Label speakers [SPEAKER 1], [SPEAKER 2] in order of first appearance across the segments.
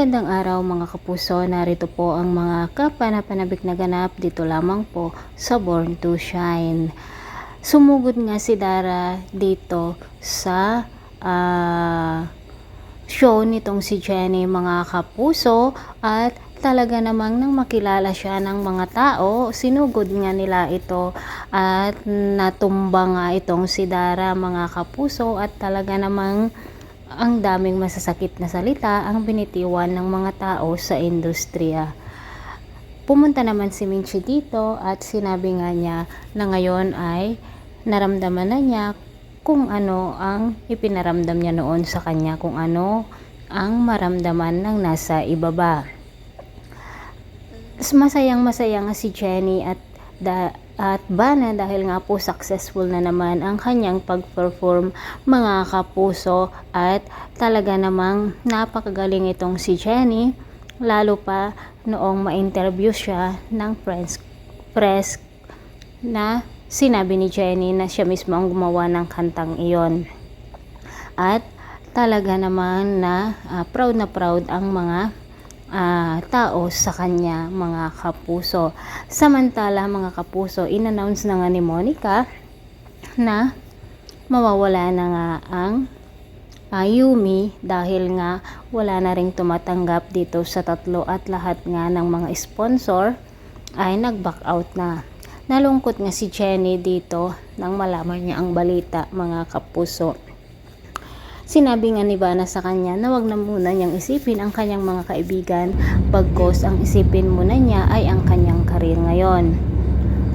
[SPEAKER 1] Magandang araw mga kapuso, narito po ang mga kapanapanabik na ganap dito lamang po sa Born to Shine. Sumugod nga si Dara dito sa show nitong si Jenny mga kapuso, at talaga namang nang makilala siya ng mga tao, sinugod nga nila ito at natumba nga itong si Dara mga kapuso, at talaga namang ang daming masasakit na salita ang binitiwan ng mga tao sa industriya. Pumunta naman si Minchi dito at sinabi nga niya na ngayon ay naramdaman na niya kung ano ang ipinaramdam niya noon sa kanya, kung ano ang maramdaman ng nasa ibaba. Masayang masaya nga si Jenny at Bana dahil nga po successful na naman ang kanyang pag-perform mga kapuso, at talaga namang napakagaling itong si Jenny, lalo pa noong ma-interview siya ng press na sinabi ni Jenny na siya mismo ang gumawa ng kantang iyon, at talaga naman na proud ang mga tao sa kanya mga kapuso. Samantala mga kapuso, in-announce na nga ni Monica na mawawala na nga ang Yumi dahil nga wala na ring tumatanggap dito sa tatlo, at lahat nga ng mga sponsor ay nag-back out na. Nalungkot nga si Jenny dito nang malaman niya ang balita mga kapuso. Sinabi nga ni Bana sa kanya na wag na muna niyang isipin ang kanyang mga kaibigan, bagkos ang isipin muna niya ay ang kanyang karir ngayon.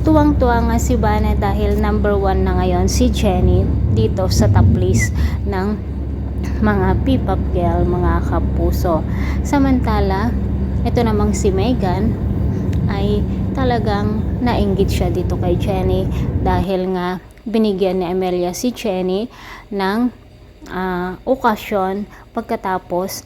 [SPEAKER 1] Tuwang-tuwa nga si Bana dahil number 1 na ngayon si Jenny dito sa top list ng mga P-pop girl mga kapuso. Samantala, ito namang si Megan ay talagang nainggit siya dito kay Jenny dahil nga binigyan ni Amelia si Jenny ng okasyon pagkatapos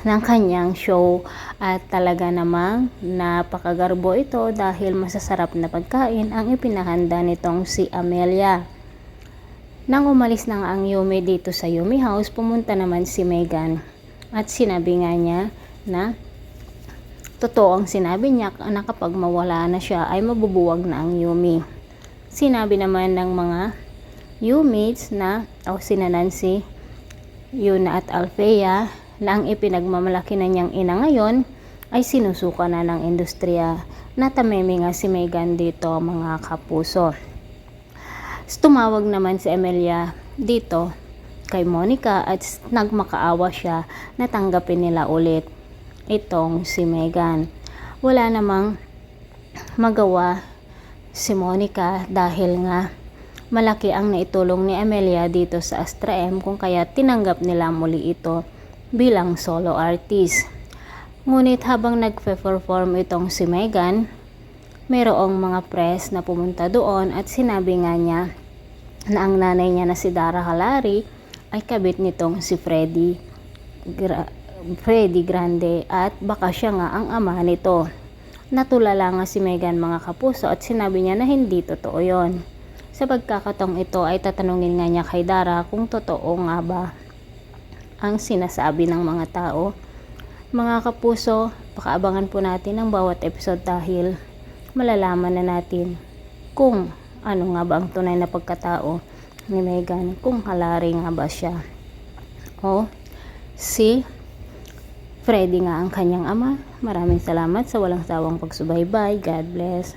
[SPEAKER 1] ng kanyang show, at talaga namang napakagarbo ito dahil masasarap na pagkain ang ipinahanda nitong si Amelia. Nang umalis na nga ang Yumi dito sa Yumi House, pumunta naman si Megan at sinabi nga niya na totoo ang sinabi niya na kapag mawala na siya ay mabubuwag na ang Yumi. Sinabi naman ng mga Yumites na sina Nancy, Yuna at Althea na ang ipinagmamalaki na niyang ina ngayon ay sinusuka na ng industriya. Natameme nga si Megan dito mga kapuso. Tumawag naman si Amelia dito kay Monica at nagmakaawa siya na tanggapin nila ulit itong si Megan. Wala namang magawa si Monica dahil nga malaki ang naitulong ni Amelia dito sa Astra M, kung kaya tinanggap nila muli ito bilang solo artist. Ngunit habang nagpe-perform itong si Megan, mayroong mga press na pumunta doon at sinabi nga niya na ang nanay niya na si Dara Halari ay kabit nitong si Freddie Grande, at baka siya nga ang ama nito. Natulala nga si Megan mga kapuso at sinabi niya na hindi totoo yon. Sa pagkakataong ito ay tatanungin nga niya kay Dara kung totoo nga ba ang sinasabi ng mga tao. Mga kapuso, pakaabangan po natin ang bawat episode dahil malalaman na natin kung ano nga ba ang tunay na pagkatao ni Megan, kung halari nga ba siya o si Freddy nga ang kanyang ama. Maraming salamat sa walang sawang pagsubaybay. God bless.